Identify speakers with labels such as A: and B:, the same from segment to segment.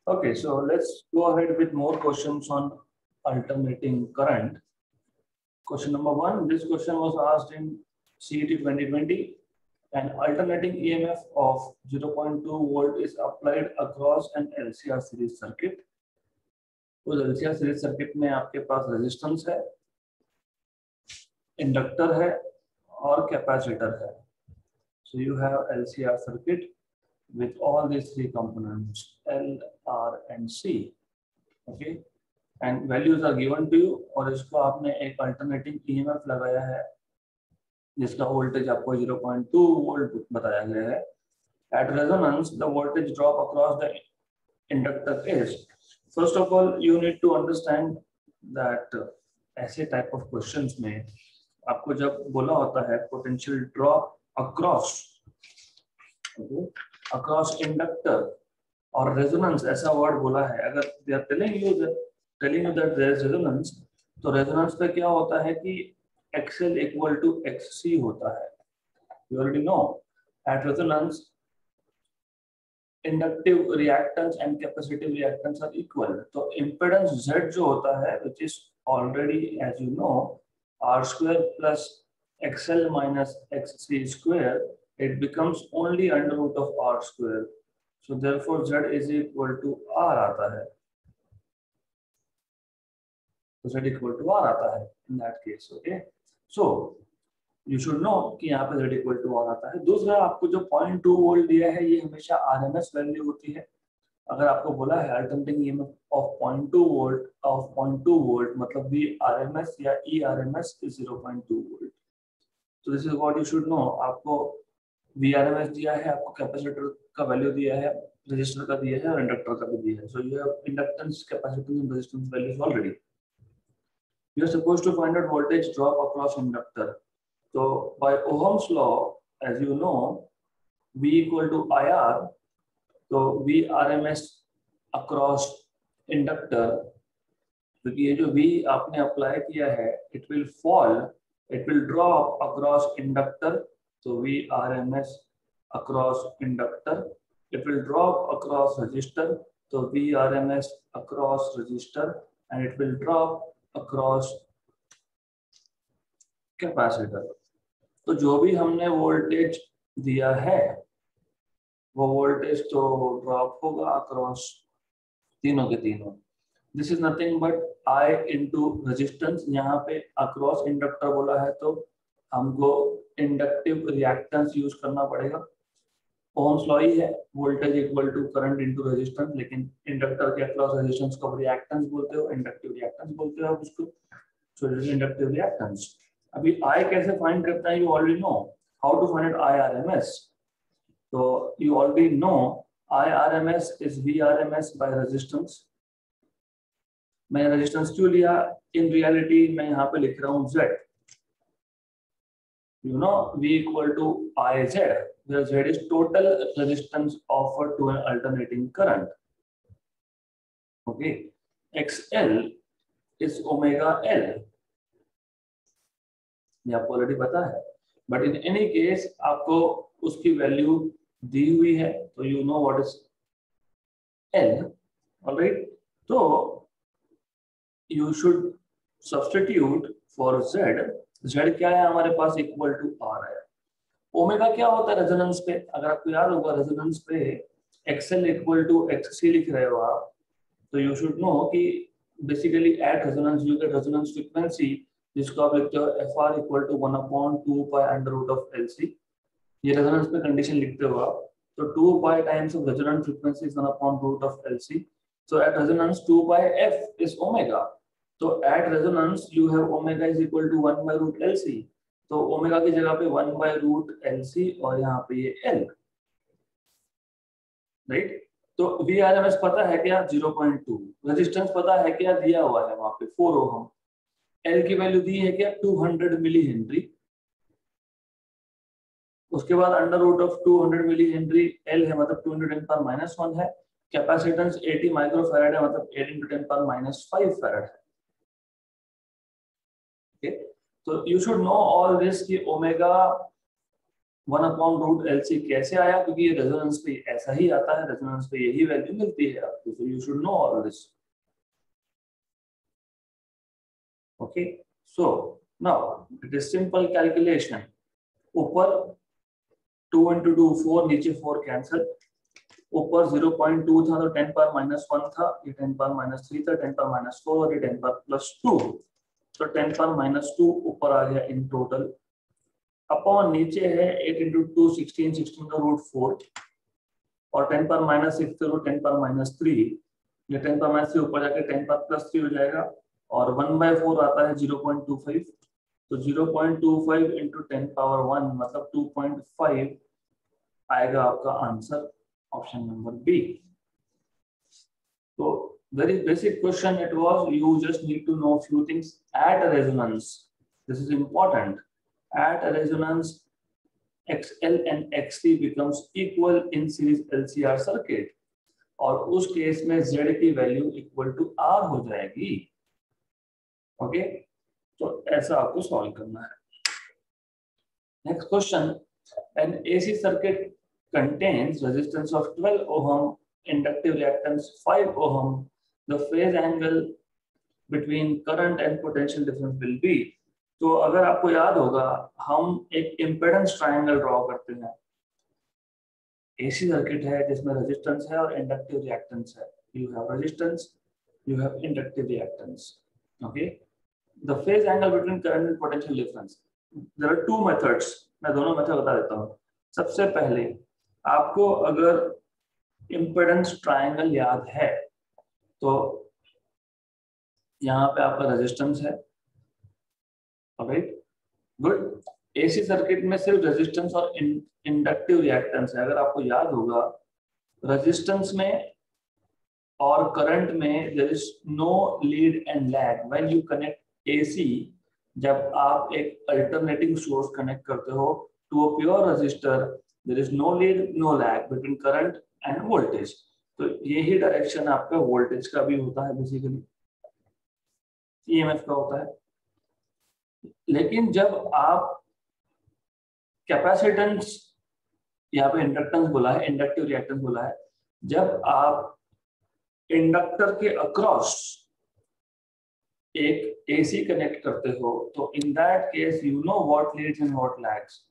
A: Okay, so let's go ahead with more questions on alternating current. Question number one, this question was asked in CET 2020. An alternating EMF of 0.2 volt is applied across an LCR series circuit. उस LCR series circuit में आपके पास resistance है, inductor है और capacitor है. So you have LCR circuit with all these three components L, R and C. Okay, and values are given to you और इसको आपने एक alternating EMF लगाया है जिसका वोल्टेज आपको 0.2 वोल्ट बताया गया है. At resonance, the voltage drop across the inductor is. First of all, you need to understand that ऐसे type of questions में आपको जब बोला होता है potential drop across, okay, across inductor और resonance ऐसा word बोला है, अगर they are telling you that there is resonance, तो resonance पे क्या होता है कि XL equal to XC होता है. You already know at resonance inductive reactance and capacitive reactance are equal. So impedance Z जो होता है, which is already as you know R square plus XL minus XC square, it becomes only under root of R square. So therefore Z is equal to R आता है. तो Z equal to R आता है in that case. Okay. So you should know कि यहाँ पे Z equal to R आता है. दूसरा आपको जो 0.2 वोल्ट दिया है ये हमेशा RMS वैल्यू होती है. अगर आपको बोला है अल्टरनेटिंग EMF of 0.2 वोल्ट मतलब भी RMS या ERMS is 0.2 volt. So this is what you should know. आपको VRMS दिया है, आपको कैपेसिटर का वैल्यू दिया है, रेजिस्टर का दिया है और इंडक्टर का भी दिया है. So you have inductance, capacitance and resistance values already. You are supposed to find out voltage drop across inductor. So by Ohm's law, as you know, V equal to IR. So V RMS across inductor. क्योंकि ये जो V आपने apply किया है, it will fall, it will drop across inductor. So V RMS across inductor. It will drop across resistor. So V RMS across resistor, and it will drop across capacitor. तो जो भी हमने voltage दिया है वो voltage तो drop होगा across तीनों के तीनों. This is nothing but I into resistance. यहाँ पे अक्रॉस इंडक्टर बोला है तो हमको इंडक्टिव रिएक्टेंस यूज करना पड़ेगा. ओम्स लॉ ही है, voltage equal to current into resistance, लेकिन इंडक्टर के अक्रॉस रेजिस्टेंस को रिएक्टेंस बोलते हो, इंडक्टिव रिएक्टेंस बोलते हो आप उसको. So it is inductive reactance. अभी I कैसे फाइंड करता है, you already know how to find out IRMS. तो you already know IRMS is VRMS by resistance. मैंने रेजिस्टेंस क्यों लिया, इन रियलिटी मैं यहाँ पे लिख रहा हूँ Z. You know V equal to IZ, where Z is total resistance offered to an alternating current. Okay, XL is omega L. ये आपको ऑलरेडी पता है, बट इन एनी केस आपको उसकी वैल्यू दी हुई है तो you know what is L. Alright, तो you should substitute for Z. Z क्या है हमारे पास, इक्वल टू R है. ओमेगा क्या होता है रेजोनेंस पे, अगर आपको याद होगा रेजोनेंस पे XL इक्वल टू XC लिख रहे हो आप, तो यू शुड नो कि basically at resonance you get resonance frequency, जिसको आप लिखते हो FR equal to 1/2 pi under root of LC. ये रेजोनेंस पे कंडीशन लिखते हो आप, तो 2 pi times of resonant frequency is 1/रूट of LC. So at resonance 2 pi F is omega. तो at resonance you have omega is equal to 1/रूट LC. तो ओमेगा की जगह पे 1/रूट LC और यहाँ पे ये L, राइट. तो VRMS पता है क्या, 0.2. रेजिस्टेंस पता है क्या, दिया हुआ है वहां पे 4 ओम. L की वैल्यू दी है क्या, 200 मिली हेनरी. उसके बाद under root of 200 millihenry L है, मतलब 210⁻⁻1 है. कैपेसिटेंस 80 माइक्रोफैराड है, मतलब 8 × 10⁻5 फैराड है. तो you should know all this कि ओमेगा 1/√LC कैसे आया, क्योंकि ये रेजोनेंस पे ऐसा ही आता है, रेजोनेंस पे यही वैल्यू मिलती है आपको, so you should know all this. Okay, so now it is simple calculation. ऊपर 2 × 2 4, नीचे 4 कैंसिल, ऊपर 0.2 था तो 10 पर -1 था, ये 10 पर -3 था, 10 पर -4 और ये 10 पर +2, तो 10 पर -2 ऊपर आ गया इन टोटल, अपॉन नीचे है 8 × 2 16, 16 का रूट 4 और 10 पर -6 करो 10 पर -3, ये 10 पर -3 ऊपर जाके 10 पर +3 हो जाएगा और 1/4 आता है 0.25, तो 0.25 × 10 पावर 1 मतलब 2.5 आएगा आपका आंसर, ऑप्शन नंबर बी। तो very basic question it was, you just need to know few things at a resonance. This is important. At a resonance, XL and XC becomes equal in series LCR circuit, और उस case में Z की value equal to R हो जाएगी। Okay, तो ऐसा आपको solve करना है। Next question, an AC circuit contains resistance of 12 ohm, inductive reactance 5 ohm, the phase angle between current and potential difference will be। तो अगर आपको याद होगा हम एक इम्पेडेंस ट्रायंगल ड्रॉ करते हैं, एसी सर्किट है जिसमें रेजिस्टेंस है और इंडक्टिव रिएक्टेंस है, you have resistance, you have inductive reactance. Okay, the phase angle between current and potential difference, there are two methods, मैं दोनों मेथड बता देता हूँ। सबसे पहले आपको अगर इम्पेडेंस ट्रायंगल याद है तो यहाँ पे आपका रेजिस्टेंस है, राइट, गुड। एसी सर्किट में सिर्फ रेजिस्टेंस और इंडक्टिव रिएक्टेंस है। अगर आपको याद होगा रेजिस्टेंस में और करंट में there is no lead and lag when you connect AC. जब आप एक अल्टरनेटिंग सोर्स कनेक्ट करते हो to a pure resistor, there is no lead no lag between current and voltage. तो यही डायरेक्शन आपका वोल्टेज का भी होता है, बेसिकली ईएमएफ का होता है। लेकिन जब आप कैपेसिटेंस, यहाँ पे इंडक्टेंस बोला है, इंडक्टिव रिएक्टेंस बोला है, जब आप इंडक्टर के अक्रॉस एक एसी कनेक्ट करते हो तो in that case you know what leads and what lags.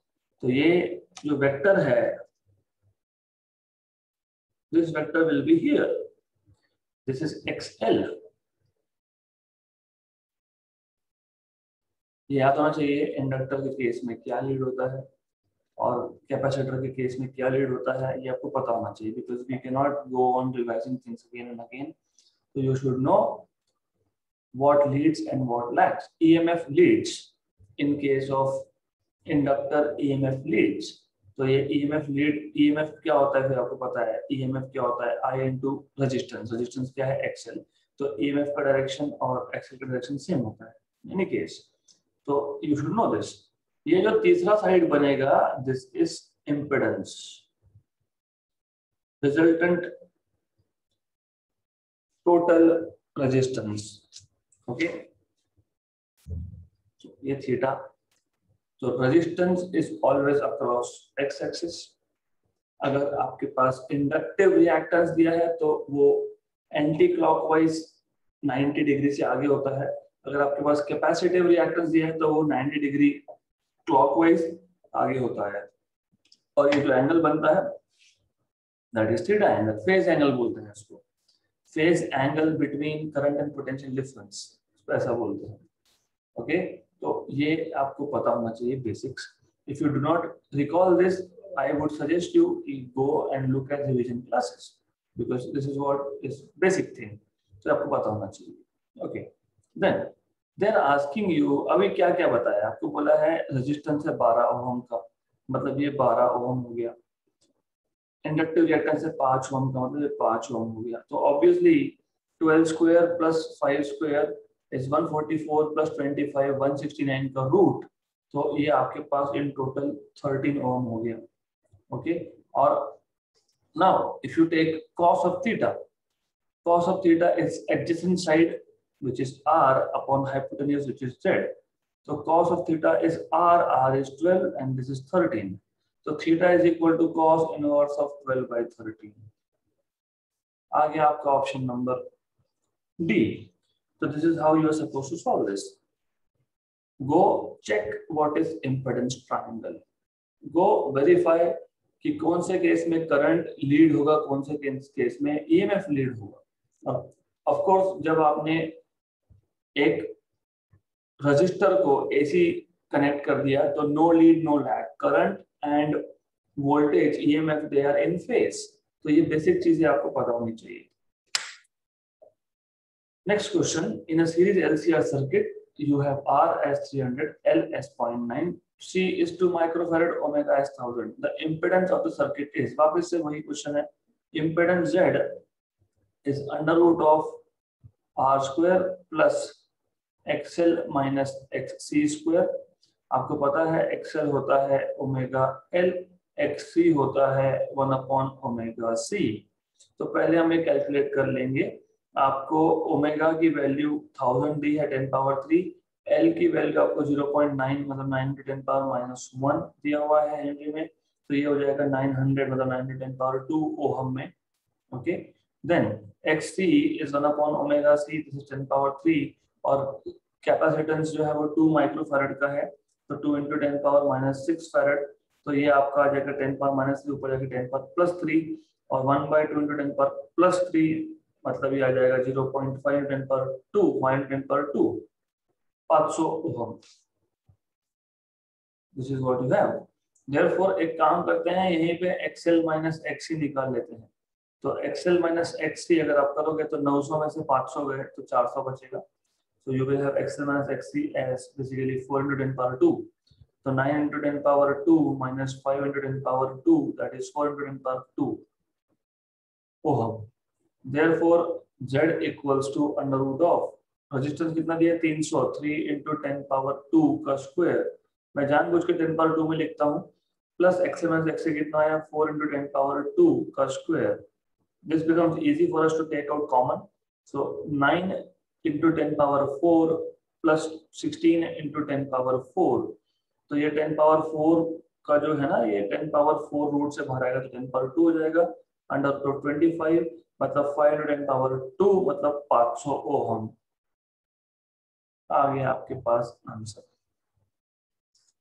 A: तो ये जो वेक्टर है, this vector will be here, this is XL। ये याद होना चाहिए इंडक्टर के केस में क्या लीड होता है और कैपेसिटर के केस में क्या लीड होता है, ये आपको पता होना चाहिए, because we can not go on revising things again and again. So you should know what leads and what lags. EMF leads in case of inductor, EMF leads. तो ये EMF lead, EMF क्या होता है फिर आपको पता है, EMF क्या होता है I into resistance, resistance क्या है XL, तो EMF का डायरेक्शन और XL का डायरेक्शन सेम होता है एनी केस, तो you should know this। ये जो तीसरा साइड बनेगा, this is impedance, resultant total resistance। Okay, ये थीटा, तो resistance is always across x axis. अगर आपके पास इंडक्टिव रिएक्टेंस दिया है तो वो एंटी क्लॉकवाइज 90 डिग्री से आगे होता है। अगर आपके पास कैपेसिटिव रिएक्टेंस दिया है तो वो 90 डिग्री क्लॉकवाइज आगे होता है। और ये जो एंगल बनता है that is theta angle, phase angle बोलते हैं इसको, phase angle between current and potential difference, ऐसा बोलते हैं। ओके, तो ये आपको पता होना चाहिए basics. If you do not recall this, I would suggest you कि go and look at revision classes, because this is what is basic thing, तो आपको पता होना चाहिए। Okay, then then asking you, अभी क्या क्या बताया आपको, बोला है रेजिस्टेंस है 12 ओम का, मतलब ये 12 ओम हो गया। इंडक्टिव रिएक्टेंस है 5 ओम का, मतलब ये 5 ओम हो गया। तो obviously 12 square plus 5 square is 144 plus 25 169 का रूट, तो ये आपके पास इन टोटल 13 ओम हो गया। ओके, और now if you take cos of theta, cos of theta is adjacent side which is r upon hypotenuse which is z, so cos of theta is r is 12 and this is 13, तो theta is equal to cos inverse of 12/13। आ गया आपका option number D. So this is how you are supposed to solve this. Go check what is impedance triangle. Go verify कि कौन से case में current lead होगा, कौन से केस में ईएमएफ लीड होगा। ऑफ कोर्स जब आपने एक रजिस्टर को एसी कनेक्ट कर दिया तो no lead no lag, current and voltage EMF they are in phase. तो ये बेसिक चीजें आपको पता होनी चाहिए। Next question, in a series LCR circuit, you have R as 300, L as 0.9, C is 2 microfarad, omega as 1000. The impedance of the circuit is, वापस से वही क्वेश्चन है, impedance Z is under root of R square plus XL minus XC square. आपको पता है XL होता है omega L, XC होता है 1 upon omega C. तो पहले हम ये कैलकुलेट कर लेंगे। आपको ओमेगा की वैल्यू 1000 दी है 10 पावर 3, एल की वैल्यू आपको 0.9 मतलब 9 to 10 पावर -1 दिया हुआ है हेनरी में, तो ये हो जाएगा 900 मतलब 9 to 10 पावर 2 ओहम में। Okay, then XC is 1 upon omega C, this is 10 power 3, और कैपेसिटेंस जो है वो 2 माइक्रोफैरड का है, तो 2 into 10 पावर -6 फैरड, तो ये आपका आ जाएगा 10 पावर -3 ऊपर जाके 10 पावर +3, और 1/2 into 10 पावर +3 मतलब ये आ जाएगा 0.5 10 पर 2 10 पर 2 500 ohm. This is what you have. Therefore एक काम करते हैं, यहीं पे XL माइनस XC निकाल लेते हैं। तो XL माइनस XC अगर आप करोगे तो 900 में से 500 गए तो 400 बचेगा। So you will have XL minus XC as basically 4 into 10 power 2, तो 9 into 10 power 2 minus 5 into 10 power 2, that is 4 into 10 power 2 ohm. Therefore, Z equals to under root of, resistance कितना दिया 300, 3 into 10 पावर 2 का square, मैं जानबूझ के 10 power 2 में लिखता हूँ, प्लस XL माइनस XC कितना आया 4 into 10 पावर 2 का square. This becomes easy for us to take out common, so 9 into 10 power 4 plus 16 into 10 power 4, तो ये 10 पावर 4 का जो है ना, ये 10 पावर 4 रूट से बाहर आएगा तो 10 पावर 2 हो जाएगा, अंडर रूट 25 मतलब 5 into 10 पावर 2 मतलब 500 ओहम। आ गया आपके पास आंसर।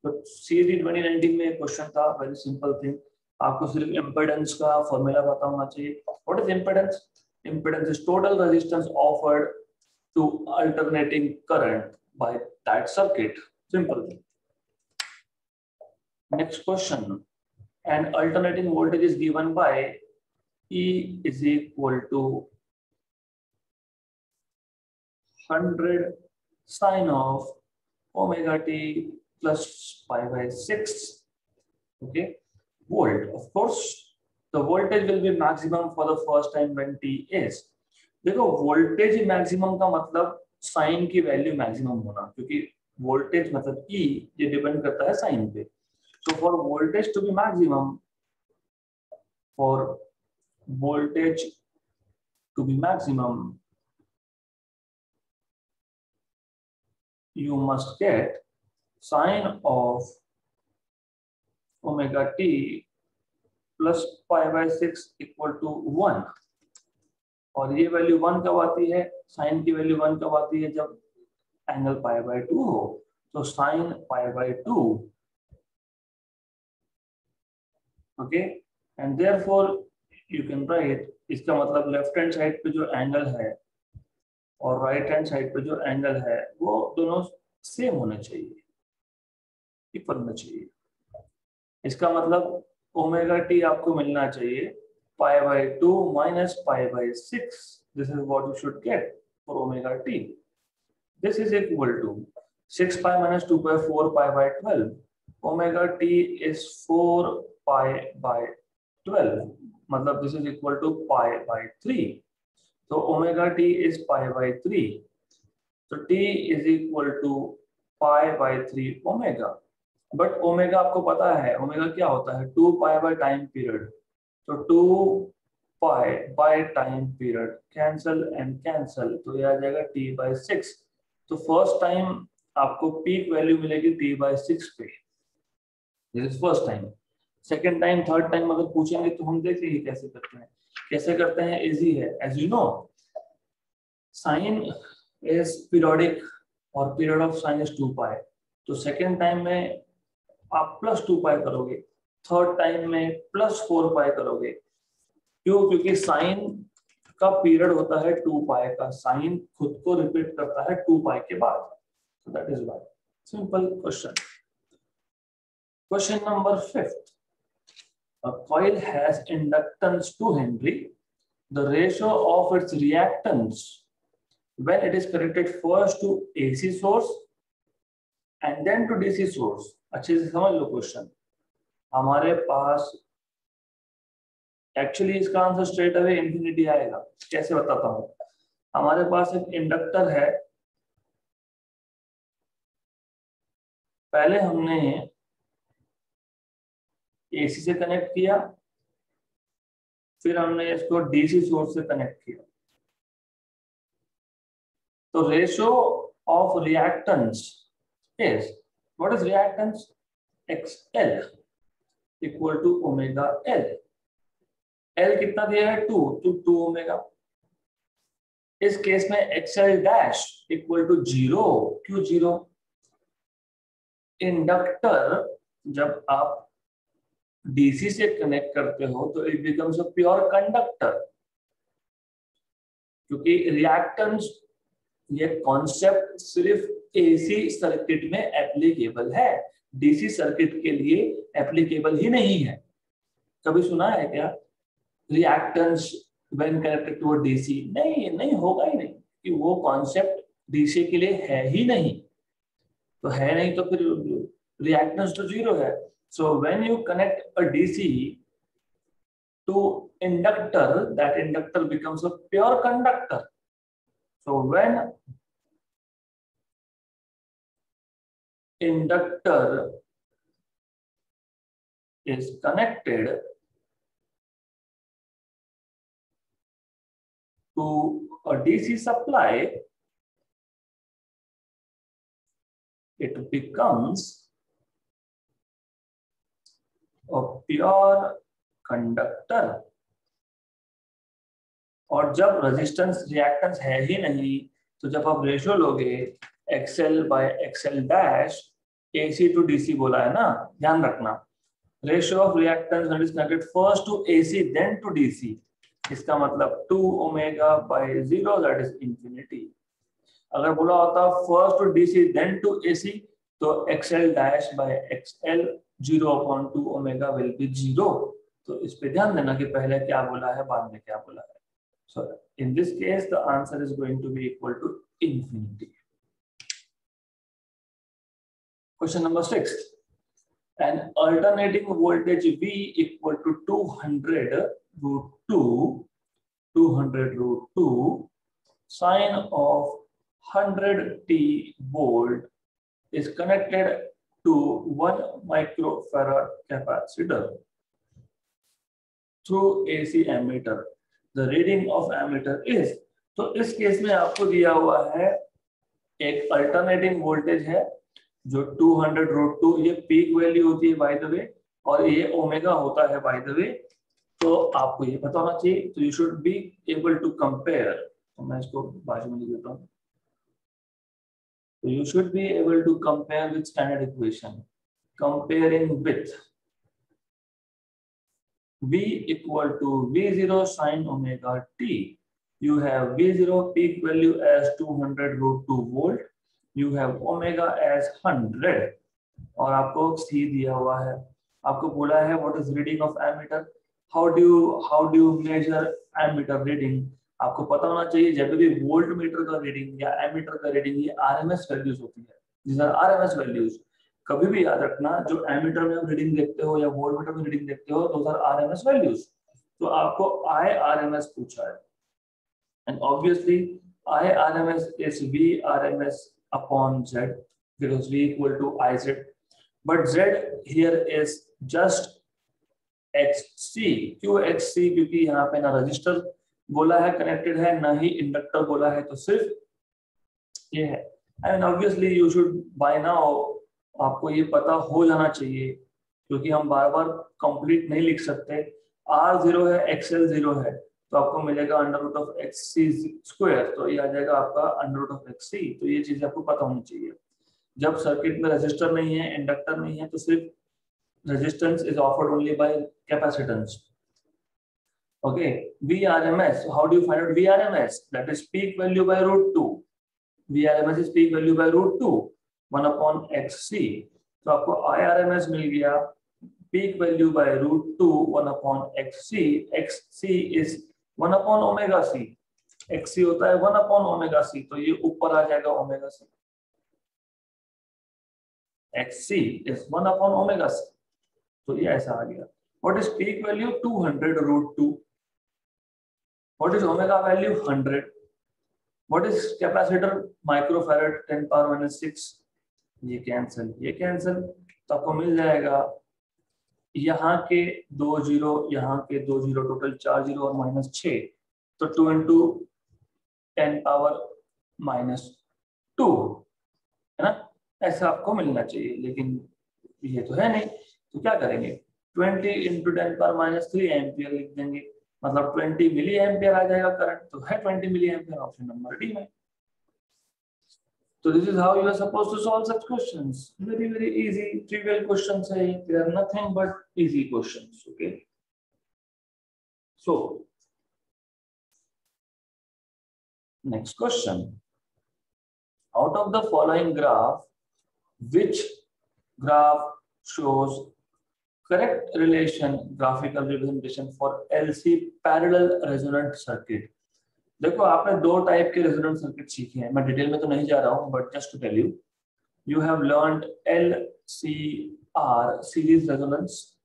A: तो CAT 2019 में क्वेश्चन था, वेरी सिंपल थिंग, आपको सिर्फ इम्पीडेंस का फॉर्मूला पता होना चाहिए। What is impedance? Impedance is total resistance offered to alternating current by that circuit, simple thing. Next question, and alternating voltage is given by E is equal to 100 sine of omega t plus pi by 6, okay, volt. Of course, the voltage will be maximum for the first time when t is, देखो voltage maximum का मतलब sign की value maximum होना, क्योंकि voltage मतलब E ये depend करता है साइन पे। So for voltage to be maximum, for voltage to be maximum, you must get sine of omega t plus pi by 6 equal to 1, और ये वैल्यू 1 कब आती है, साइन की वैल्यू 1 कब आती है, जब एंगल पाई बाय 2 हो, तो sine pi by 2, okay, and therefore you can write, इसका मतलब लेफ्ट हैंड साइड पे जो एंगल है और राइट हैंड साइड पे जो एंगल है वो दोनों सेम होने चाहिए, इक्वल होना चाहिए। इसका मतलब ओमेगा टी आपको मिलना चाहिए pi by 2 minus pi by 6, this is what you should get for omega t. This is equal to 6 pi minus 2 pi 4 pi by 12, omega t is 4 pi by 12, मतलब this is equal to pi by 3, तो omega t is pi by 3, तो t is equal to pi by 3 omega. But omega आपको पता है omega क्या होता है, 2 pi by time period, तो 2 pi by time period cancel and cancel, तो ये आ जाएगा t बाय 6, तो फर्स्ट टाइम आपको पीक वैल्यू मिलेगी t बाय 6 पे, this is first time. Second time third time अगर पूछेंगे तो हम देखेंगे कैसे करते हैं। कैसे करते हैं इजी है। As you know sine is periodic और period of sine is 2 pi. तो सेकेंड टाइम में आप +2 पाई करोगे, थर्ड टाइम में +4 पाई करोगे। क्यों? क्योंकि साइन का पीरियड होता है 2 पाई का, साइन खुद को रिपीट करता है 2 पाई के बाद। So that is why. Simple question. Question number 5. A coil has inductance 2 Henry. The ratio of its reactance when it is connected first to AC source and then to DC source. अच्छे से समझ लो question. हमारे पास actually इसका answer straight away infinity आएगा। कैसे बताता हूँ। हमारे पास एक इंडक्टर है, पहले हमने एसी से कनेक्ट किया, फिर हमने इसको डीसी सोर्स से कनेक्ट किया। तो ratio of reactance is, what is reactance? XL equal to omega L। L कितना दिया है? 2, तो 2 ओमेगा। इस केस में XL डैश इक्वल टू 0। क्यों 0? इंडक्टर जब आप डीसी से कनेक्ट करते हो तो it becomes a pure conductor, क्योंकि रिएक्टेंस ये कॉन्सेप्ट सिर्फ एसी सर्किट में एप्लीकेबल है, डीसी सर्किट के लिए एप्लीकेबल ही नहीं है। कभी सुना है क्या reactance when connected to DC? नहीं, नहीं होगा ही नहीं, कि वो कॉन्सेप्ट डीसी के लिए है ही नहीं। तो है नहीं तो फिर रिएक्टेंस तो 0 है। So when you connect a DC to inductor, that inductor becomes a pure conductor. So when inductor is connected to a DC supply, it becomes a pure conductor। और जब रेजिस्टेंस रिएक्टेंस है ही नहीं, तो जब आप ratio लोगे XL/XL dash, AC to DC बोला है ना, ध्यान रखना। Ratio of reactance when it is connected first to AC then to DC, इसका मतलब 2 ओमेगा/0, दैट इज इंफिनिटी। अगर बोला होता first to DC then to AC, तो XL'/XL 0/2 ओमेगा विल बी 0। तो इस पे ध्यान देना कि पहले क्या बोला है, बाद में क्या बोला है। So in this case, the answer is going to be equal to infinity. Question number 6. An alternating voltage V equal to 200√2 sine of 100t volt is connected to 1 microfarad capacitor through AC ammeter. The reading of ammeter is, तो इस case में आपको दिया हुआ है एक alternating voltage है जो 200√2, ये पीक वैल्यू होती है बाय द वे, और ये ओमेगा होता है बाय द वे। तो आपको ये पता होना चाहिए। तो you should be able to compare. तो मैं इसको बाजू में लिख देता हूँ। तो you should be able to compare with standard equation, comparing with V equal to V0 sin omega t. You have V0 peak value as 200√2 volt. You have omega as 100. और आपको C दिया हुआ है। आपको बोला है what is reading of ammeter. How do you measure ammeter reading? आपको पता होना चाहिए जब भी वोल्ट मीटर का रीडिंग या एमीटर का रीडिंग ये RMS वैल्यूज होती है। These are RMS values. कभी भी याद रखना, जो एमीटर में आप रीडिंग देखते हो या वोल्टमीटर में रीडिंग देखते हो, दोस आर आरएमएस वैल्यूज। तो आपको IRMS पूछा है, and obviously IRMS is VRMS upon Z, because V equal to IZ, but Z here is just XC। क्यों XC? क्योंकि यहाँ पे ना रजिस्टर बोला है कनेक्टेड है, ना ही इंडक्टर बोला है, तो सिर्फ ये है। And obviously you should buy now, आपको ये पता हो जाना चाहिए क्योंकि हम बार बार कंप्लीट नहीं लिख सकते। R0 है, XL 0 है, तो आपको मिलेगा √XC², तो ये आ जाएगा आपका √XC। तो ये चीज आपको पता होनी चाहिए। जब सर्किट में रेजिस्टर नहीं है, इंडक्टर नहीं है, तो सिर्फ resistance is offered only by capacitance. Okay, VRMS. So how do you find out VRMS? That is peak value by √2. VRMS is peak value by √2, 1/XC. तो आपको IRMS मिल गया peak value by √2, 1/XC. XC is 1/ωc. XC होता है 1/ωc, तो ये ऊपर आ जाएगा omega c. XC is 1/ωc. तो ये ऐसा आ गया. What is peak value? 200 √2. What is omega value? 100. What is capacitor? Microfarad 10⁻⁻⁶. ये कैंसिल, तो आपको मिल जाएगा यहाँ के 2 जीरो, यहाँ के 2 जीरो, टोटल 4 जीरो और -6, तो 2 × 10⁻⁻2 है ना, ऐसा आपको मिलना चाहिए। लेकिन ये तो है नहीं, तो क्या करेंगे? 20 × 10⁻³ एम्पियर लिख देंगे, मतलब 20 मिली एम्पियर आ जाएगा करंट, तो है 20 milliampere, option number D में। So this is how you are supposed to solve such questions. Very easy, trivial questions है, they are nothing but easy questions. Okay. So next question. Out of the following graph, which graph shows correct graphical representation for LC parallel resonant circuit? देखो, आपने 2 type के resonant circuit सीखे हैं, मैं detail में तो नहीं जा रहा हूं, but just to tell you have learned LCR, series resonance,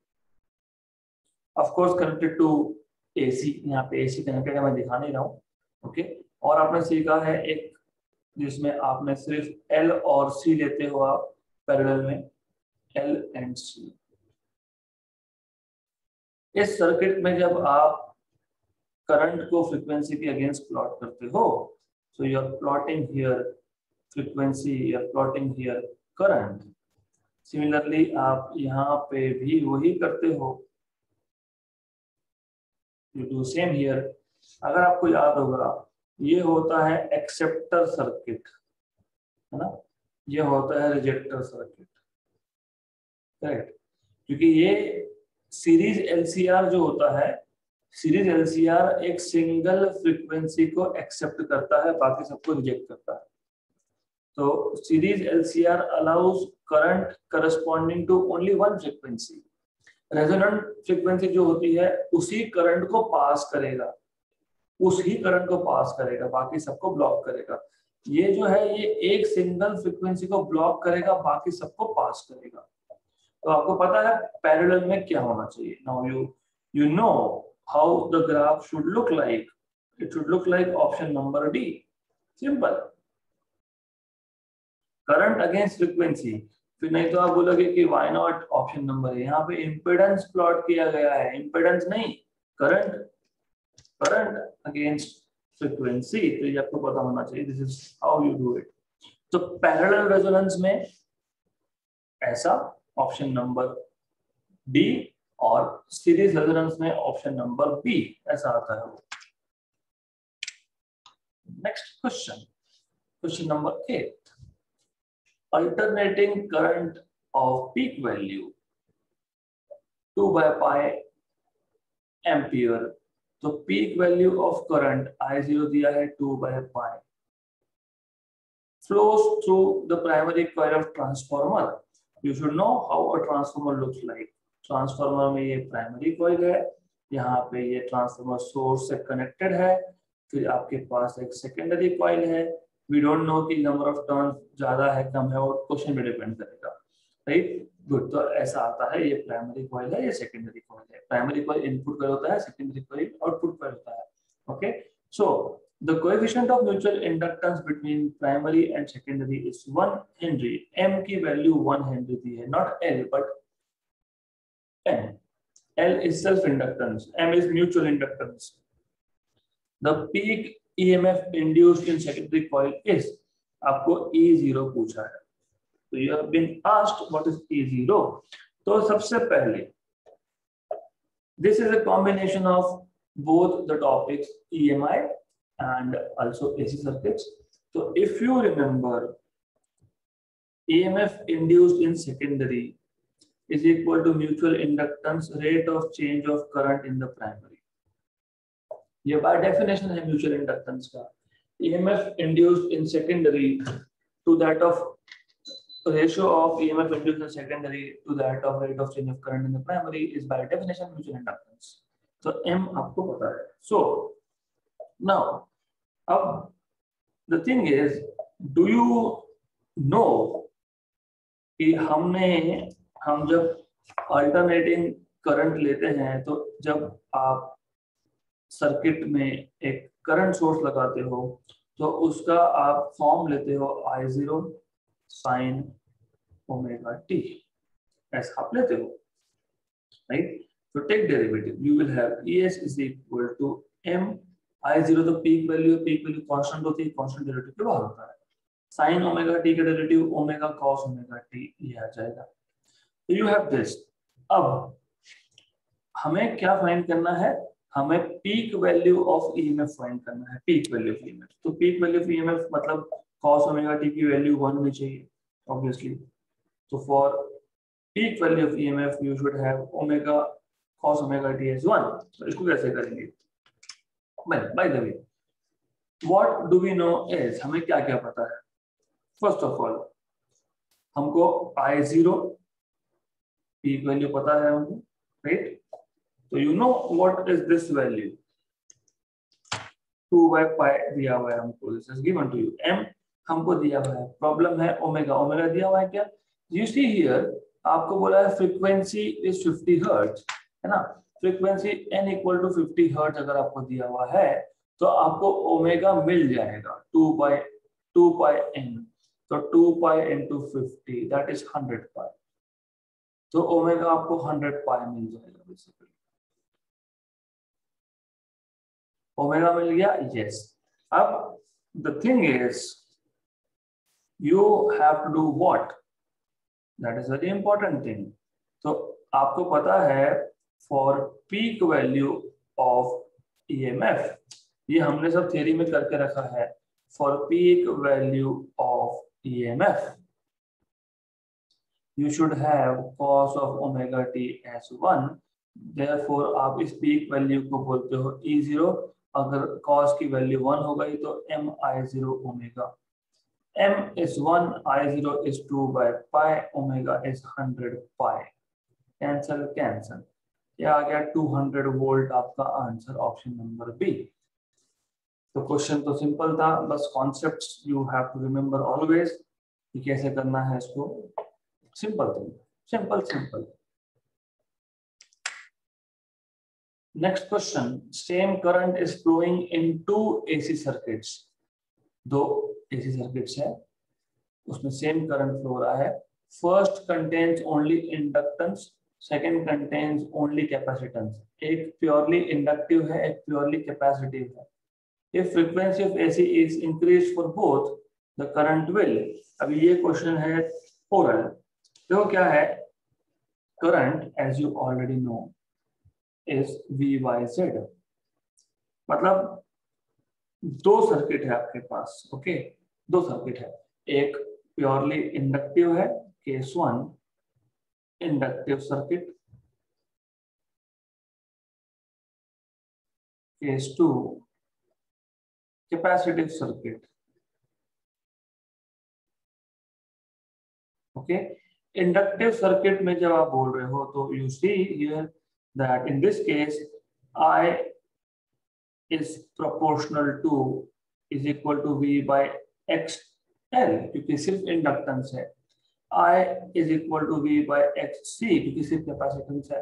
A: of course connected to AC। यहाँ पे AC कनेक्टेड है, मैं दिखा नहीं रहा हूँ। ओके, और आपने सीखा है एक जिसमें आपने सिर्फ L और C लेते हो आप पैरेलल में, L एंड C। इस सर्किट में जब आप करंट को फ्रीक्वेंसी के अगेंस्ट प्लॉट करते हो, so you are plotting here frequency, you are plotting here current. Similarly आप यहाँ पे भी वही करते हो, यू डू सेम हियर। अगर आपको याद होगा, ये होता है एक्सेप्टर सर्किट, है ना, ये होता है रिजेक्टर सर्किट, करेक्ट? क्योंकि ये सीरीज LCR जो होता है, सीरीज LCR एक सिंगल फ्रीक्वेंसी को एक्सेप्ट करता है, बाकी सबको रिजेक्ट करता है। तो series LCR allows current corresponding to only one frequency. Resonant frequency जो होती है उसी करंट को पास करेगा, बाकी सबको ब्लॉक करेगा। ये जो है, ये एक सिंगल फ्रीक्वेंसी को ब्लॉक करेगा, बाकी सबको पास करेगा। तो आपको पता है पैरेलल में क्या होना चाहिए। Now you know how the graph should look like. It should look like option number D. Simple. Current against frequency. फिर नहीं तो आप बोलोगे कि why not ऑप्शन नंबर है, यहाँ पे इम्पिडेंस प्लॉट किया गया है, इम्पिडेंस नहीं, करंट अगेंस्ट फ्रीक्वेंसी। तो ये आपको पता होना चाहिए। This is how you do it. तो पैरेलल रेजोनेंस में ऐसा ऑप्शन नंबर डी, और सीरीज रेजोनेंस में ऑप्शन नंबर बी ऐसा आता है। Next question number 8, alternating current of peak value 2/π ampere. तो peak value of current I0 दिया है 2/π, flows through the primary coil of transformer. You should know how a transformer looks like. Transformer में ये primary coil है, यहाँ पे ये transformer source से कनेक्टेड है, फिर आपके पास एक सेकेंडरी कॉइल है। वी डोंट नो कि नंबर ऑफ टर्न्स ज्यादा है कम है, और क्वेश्चन पे डिपेंड करेगा, राइट? गुड। तो ऐसा आता है, ये प्राइमरी कॉइल है, ये सेकेंडरी कॉइल है। प्राइमरी कॉइल इनपुट कॉइल होता है, सेकेंडरी कॉइल आउटपुट कॉइल होता है। Okay, so the coefficient of mutual inductance between primary and secondary is 1 Henry. M की वैल्यू 1 Henry दी है, not L but N. L is self inductance, M is mutual inductance. The peak EMF induced in secondary coil is, आपको E0 पूछा है, तो you have been asked what is E0. तो सबसे पहले this is a combination of both the topics EMI and also AC circuits. So if you remember, EMF induced in secondary is equal to mutual inductance rate of change of current in the primary. ये by definition है mutual inductance का. EMF induced in secondary to that of ratio of EMF induced in secondary to that of rate of change of current in the primary is by definition mutual inductance. So M आपको पता है. So now, अब the thing is, do you know कि हम जब alternating current लेते हैं तो जब आप सर्किट में एक करंट सोर्स लगाते हो तो उसका आप फॉर्म लेते हो I0 sin ओमेगा t, ऐसा आप लेते हो, राइट? तो take derivative, you will have ES is equal to M I0 तो पीक वैल्यू कांस्टेंट होती है, कांस्टेंट डेरिवेटिव के बाहर होता है, sin ओमेगा t का derivative omega cos omega t ये आ जाएगा. तो यू हैव दिस. अब हमें क्या फाइंड करना है? हमें peak value of EMF find करना है. पीक वैल्यू ऑफ EMF, तो पीक वैल्यू ऑफ EMF मतलब cos ओमेगा t की वैल्यू 1 होनी चाहिए obviously. So for peak value of EMF, you should have omega cos omega t as 1. So इसको कैसे करेंगे? Well, by the way, what do we know is, हमें क्या क्या पता है? First of all, हमको I0 peak value पता है हमको, right? So you know what is this value? 2 by pi दिया हुआ है हमको. This is given to you. M हमको दिया हुआ है. प्रॉब्लम है ओमेगा. ओमेगा दिया हुआ है क्या? You see here, आपको बोला है फ्रीक्वेंसी इज 50 हर्ट्ज, है ना? Frequency n equal to 50 hertz अगर आपको दिया हुआ है तो आपको ओमेगा मिल जाएगा 2 पाई n. तो 2 पाई into 50 दैट इज 100 पाई. तो ओमेगा आपको 100 पाई मिल जाएगा बेसिकली. ओमेगा मिल गया, यस. अब the thing is you have to do what? That is very important thing. तो आपको पता है for peak value of EMF, ये हमने सब थ्योरी में करके रखा है. For peak value of EMF, you should have cos of omega t as 1. Therefore आप इस peak value को बोलते हो E0. अगर cos की वैल्यू 1 हो गई तो M I0 omega. M is 1, I0 is 2 by pi, omega is 100 pi. Cancel. ये आ गया 200 वोल्ट आपका आंसर, ऑप्शन नंबर बी. तो क्वेश्चन तो सिंपल था, बस concepts you have to remember always कि कैसे करना है इसको. Simple thing, simple. Next question. Same current is flowing in 2 AC circuits. 2 AC circuits है, उसमें सेम करंट फ्लो हो रहा है. First contains only inductance, second contains only capacitance. एक प्योरली इंडक्टिव है, एक प्योरली कैपेसिटिव है. If frequency of AC is increase for both the current will. अभी ये क्वेश्चन है ओरल. देखो क्या है, current as you already know is V/Z. मतलब 2 सर्किट है आपके पास, ओके? 2 सर्किट है. एक प्योरली इंडक्टिव है, case 1 inductive circuit, case 2 capacitive circuit, okay? Inductive circuit में जब आप बोल रहे हो तो you see here that in this case I is proportional to is equal to V by XL क्योंकि सिर्फ इंडक्टेंस है. I is equal to V by XC क्योंकि सिर्फ कैपेसिटेंस है,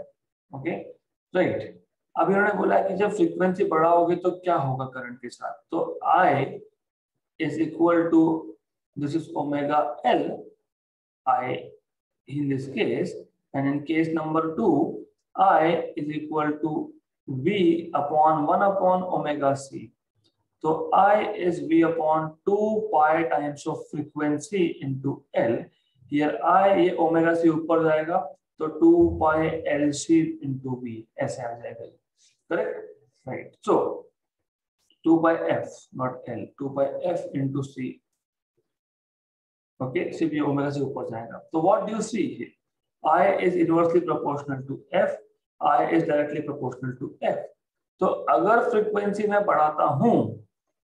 A: ओके? राइट. अब इन्होंने बोला है कि जब फ्रीक्वेंसी बढ़ाओगे तो क्या होगा करंट के साथ. तो I is equal to, this is omega L I in this case, and in case number 2 I is equal to V upon 1 upon omega C. तो I is V upon 2 pi times of frequency into L. Here I, ये omega C ऊपर जाएगा तो 2 पाई L C into B ऐसे आ जाएगा, correct, right. So 2 by f not l, 2 by f into c, okay, सिर्फ ये ओमेगा से ऊपर जाएगा। तो what do you see, I is inversely proportional to f, I is directly proportional to f। तो अगर फ्रीक्वेंसी में बढ़ाता हूं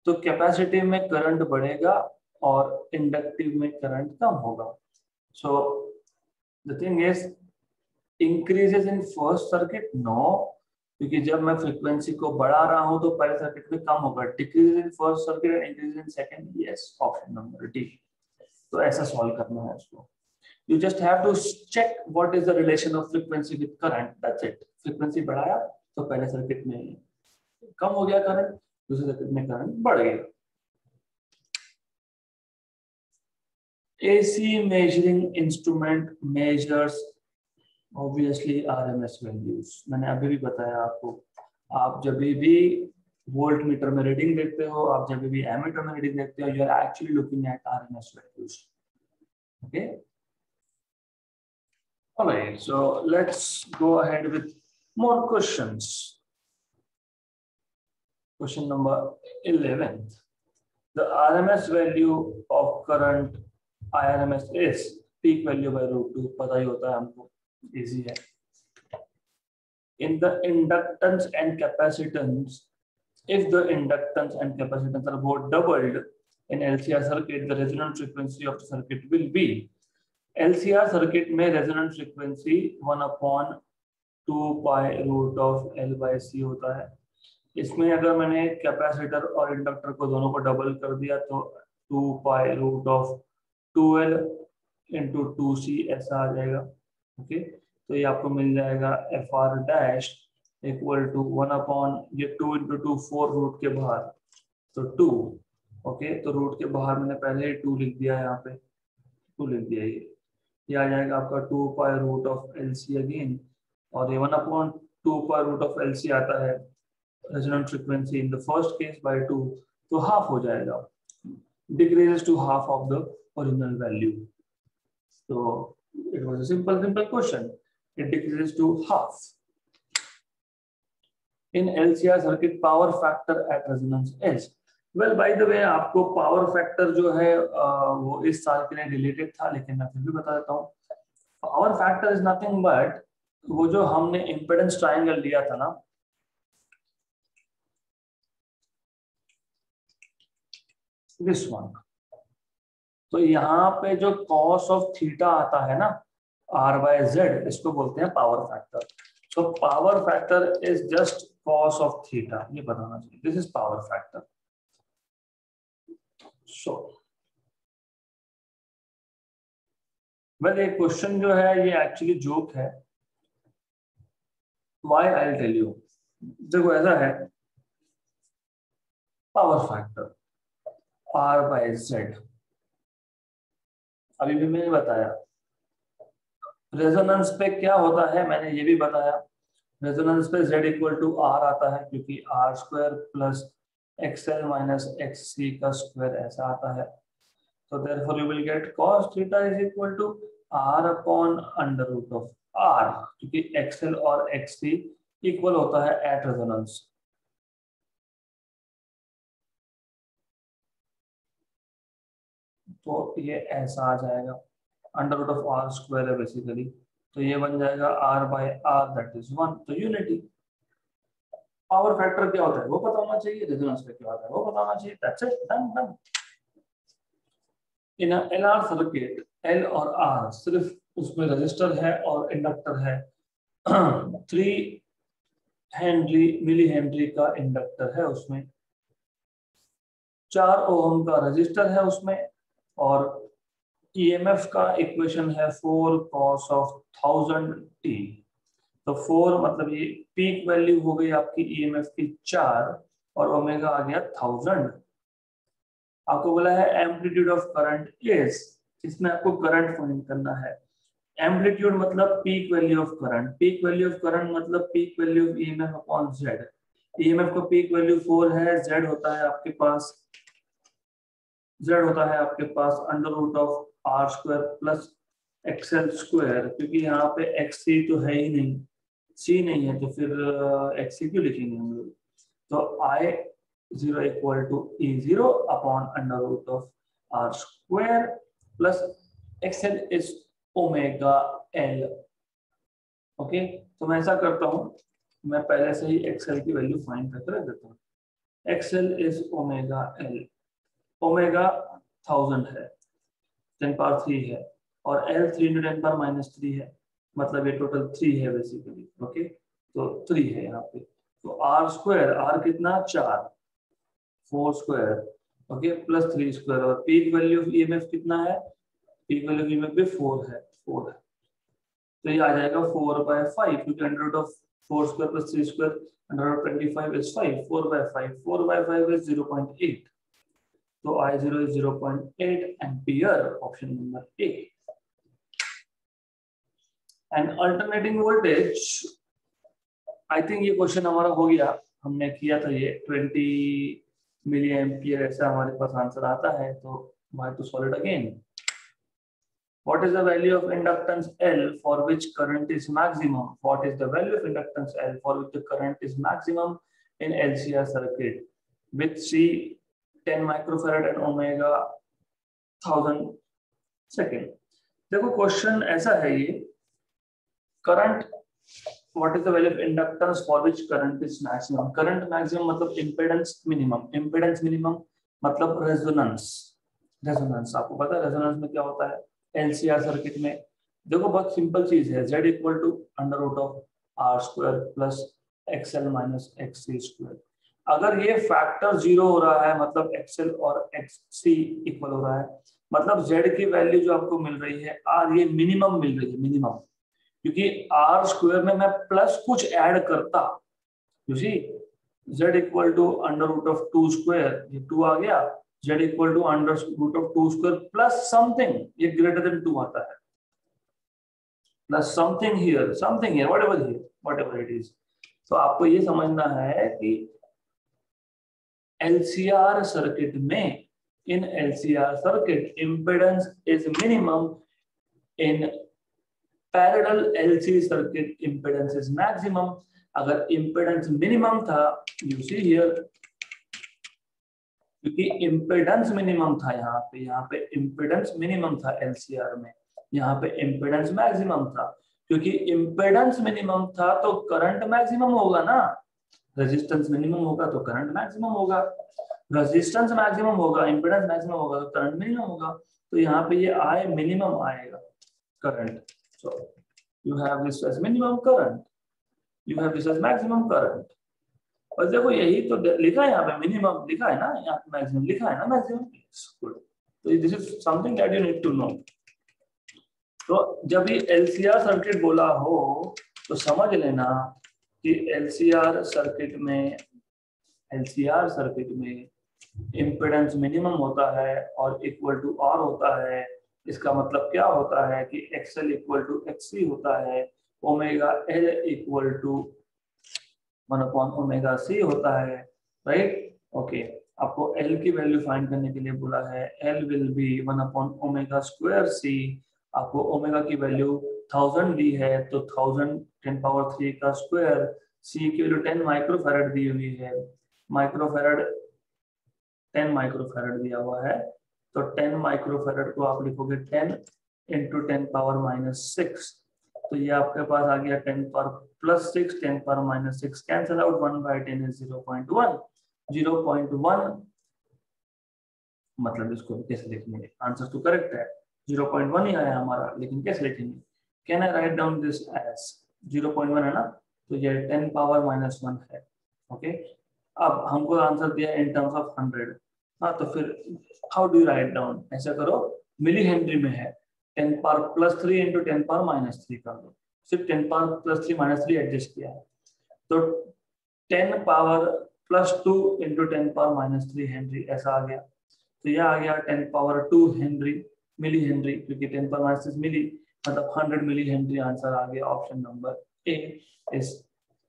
A: तो कैपेसिटिव में करंट बढ़ेगा और इंडक्टिव में करंट कम होगा। So the thing is increases in first circuit, no, क्योंकि जब मैं फ्रीक्वेंसी को बढ़ा रहा हूं तो पहले सर्किट में कम होगा। Decrease in first circuit and increase in second, yes, option number D. तो ऐसा सॉल्व करना है इसको। You just have to check what is the relation of frequency with current, that's it। Frequency बढ़ाया तो पहले सर्किट में कम हो गया करंट, दूसरे सर्किट में करंट बढ़ गया। AC measuring instrument measures obviously RMS values। मैंने अभी भी बताया आपको, आप जब भी वोल्ट मीटर में रीडिंग देखते हो, आप जब भी एमीटर में रीडिंग देखते हो, you are actually looking at RMS values, okay। All right, so let's go ahead with more questions. Question number 11. The RMS value of current IRMS is peak value by √2, पता ही होता है हमको, easy है। In the inductance and capacitance, if the inductance and capacitance are both doubled in LCR circuit, the resonant frequency of the circuit will be, LCR circuit में resonant frequency 1/2 pi root of L by C होता है। इसमें अगर मैंने capacitor और inductor को दोनों को डबल कर दिया तो 2 pi root of 2L into 2C ऐसा आ जाएगा, ओके। तो ये आपको मिल जाएगा FR डैश इक्वल टू 1/, ये 2 इंटू 2 4 रूट के बाहर तो 2, ओके। तो रूट के बाहर मैंने पहले ही 2 लिख दिया, यहाँ पे 2 लिख दिया, ये आ जाएगा आपका 2 pi root of LC again, और ये 1/2 पाई रूट ऑफ LC आता है resonant frequency in the first case by 2, तो हाफ हो जाएगा, decreases to half of the original value. तो it was a simple question, it decreases to half. In LCR circuit power factor at resonance is, well by the way आपको power factor जो है वो इस साल के लिए रिलेटेड था, लेकिन मैं फिर भी बता देता हूँ। Power factor is nothing but वो जो हमने इम्पीडेंस ट्रायंगल लिया था ना, दिस वन, तो यहाँ पे जो कॉस ऑफ थीटा आता है ना R/Z, इसको बोलते हैं पावर फैक्टर। तो power factor is just cos of theta, ये बताना चाहिए, this is power factor. So well ये क्वेश्चन जो है ये एक्चुअली जोक है, why I will tell you. देखो ऐसा है, पावर फैक्टर R/Z, अभी भी मैंने बताया। रेजोनेंस पे क्या होता है मैंने ये भी बताया, रेजोनेंस पे Z इक्वल टू R आता है, क्योंकि R² plus XL minus XC का स्क्वायर ऐसा आता है। So therefore you will get cos theta is equal to R upon under root of R, क्योंकि XL और XC इक्वल होता है एट रेजोनेंस। तो ये ऐसा आ जाएगा, under root of R square है बेसिकली, तो ये बन जाएगा R/R दैट इज 1। तो यूनिटी। पावर फैक्टर क्या होता है वो पता होना चाहिए, रेजोनेंस पे क्या होता है वो पता होना चाहिए, that's it, done. In LR circuit L और R सिर्फ उसमें रजिस्टर है और इंडक्टर है, 3 मिली हेनरी का इंडक्टर है उसमें, 4 ओम का रजिस्टर है उसमें, और EMF का इक्वेशन है 4 cos of 1000t। तो 4 मतलब ये पीक वैल्यू हो गई आपकी EMF की 4, और ओमेगा आ गया 1000। आपको बोला है एम्पलीट्यूड ऑफ करंट इज, इसमें आपको करंट फाइंड करना है। एम्पलीट्यूड मतलब peak value of current, peak value of current मतलब peak value of EMF upon Z। EMF का पीक वैल्यू 4 है, Z होता है आपके पास under root of R² plus XL square, क्योंकि यहाँ पे एक्स सी तो है ही नहीं, सी नहीं है, तो फिर एक्स सी क्यों लिखेंगे हम लोग। तो I zero equal to E zero upon under root of R square plus XL is omega L. Okay, तो मैं ऐसा करता हूँ, मैं पहले से ही एक्सएल की वैल्यू फाइंड करके रख देता हूँ। XL is omega L, omega 1000 है, 10 पावर 3 है, और एल 3 into 10 पावर माइनस 3 है, मतलब ये टोटल 3 है बेसिकली। ओके, तो 3 है यहाँ पे। तो आर स्क्वायर, आर कितना 4, 4 स्क्वायर, ओके, प्लस 3 स्क्वायर, और पीक वैल्यू ऑफ ईएमएफ कितना है, पीक वैल्यू ऑफ ईएमएफ भी 4 है, 4 है। तो ये आ जाएगा 4/5, क्योंकि under root of 4 square plus 3 square under root 25 is 5, 4/5, 4/5 is 0.8, तो I0 is 0.8 ampere, option number A. And alternating voltage, I think ये क्वेश्चन हमारा हो गया, हमने किया था ये 20 मिली एम्पियर, ऐसा हमारे पास आंसर आता है, तो why to solve it again? What is the value of inductance L for which current is maximum? What is the value of inductance L for which the current is maximum in LCR circuit with C 10 microfarad and omega 1000 second. देखो question ऐसा है ये, current, what is the value of inductance for which current is maximum. Current maximum मतलब impedance minimum, impedance minimum मतलब resonance. Resonance आपको पता है resonance में क्या होता है एलसीआर सर्किट में। देखो बहुत सिंपल चीज है, Z equal to under root of R square plus XL minus XC square. अगर ये फैक्टर 0 हो रहा है मतलब एक्सएल और एक्ससी इक्वल हो रहा है, मतलब Z की वैल्यू जो आपको मिल रही है R, ये मिनिमम मिल रही है, मिनिमम, क्योंकि R स्क्वायर में मैं प्लस कुछ ऐड करता, you see, Z equal to under root of 2 square, ये 2 आ गया, Z equal to under root of 2 square plus something, ये ग्रेटर देन 2 आता है, plus something here, whatever it is. तो आपको ये समझना है कि LCR सर्किट में, in LCR circuit impedance is minimum, in parallel LC circuit impedance is maximum। अगर impedance minimum था, you see here, क्योंकि impedance minimum था यहाँ पे impedance minimum था LCR में, यहाँ पे impedance maximum था, क्योंकि impedance minimum था तो current maximum होगा ना, रेजिस्टेंस मिनिमम होगा तो करंट मैक्सिमम होगा, रेजिस्टेंस मैक्सिमम होगा, इंपेडेंस मैक्सिमम होगा तो करंट मिनिमम होगा। तो यहाँ पे ये आई मिनिमम आएगा current, so you have this as minimum current, you have this as maximum current. और देखो यही तो लिखा है यहाँ पे, मिनिमम लिखा है ना, यहाँ पे मैक्सिमम लिखा है ना, मैक्सिमम, गुड। तो this is something that you need to know. तो जब ये एलसीआर सर्किट बोला हो तो समझ लेना कि एलसीआर सर्किट में इंपेडेंस मिनिमम होता है और इक्वल टू आर होता है। इसका मतलब क्या होता है कि एक्सएल इक्वल टू एक्ससी होता है, ओमेगा एल इक्वल टू 1/ओमेगा सी होता है, राइट। ओके, आपको एल की वैल्यू फाइंड करने के लिए बोला है, एल विल बी 1/ओमेगा²सी। आपको ओमेगा की वैल्यू 1000 दी है तो 1000 10 पावर 3 का स्क्वायर, सी की वैल्यू 10 माइक्रोफैरड दी हुई है, माइक्रोफैरड 10 माइक्रोफैरड दिया हुआ है, तो 10 माइक्रोफैरड को आप लिखोगे 10 into 10 पावर -6, तो ये आपके पास आ गया 10 power +6, 10 power -6 cancel out, 1/10 is 0.1, 0.1 मतलब इसको कैसे लिखेंगे, आंसर तो करेक्ट है 0.1 ही आया हमारा, लेकिन कैसे लिखेंगे, can I write down this as 0.1 है ना, तो ये 10 पावर -1 है। ओके, अब हमको आंसर दिया इन टर्म्स ऑफ 100, हाँ, तो फिर how do you write down, ऐसा करो, मिली हेनरी में है, 10 पावर +3 into 10 पावर -3 कर दो, सिर्फ 10 पावर +3 -3 एडजस्ट किया है, तो 10 पावर +2 into 10 पावर -3 हेनरी ऐसा आ गया, तो यह आ गया 10 पावर 2 हेनरी, मिली हेनरी, क्योंकि 10 पावर -6 मिली मतलब 100 मिली हेनरी आंसर आ गया, option number A is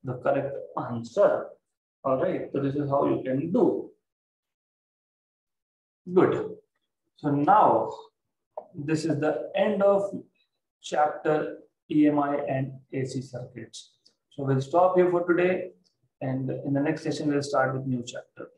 A: the correct answer. Alright, so this is how you can do. Good. So now this is the end of chapter EMI and AC circuits. So we'll stop here for today, and in the next session we'll start with new chapter.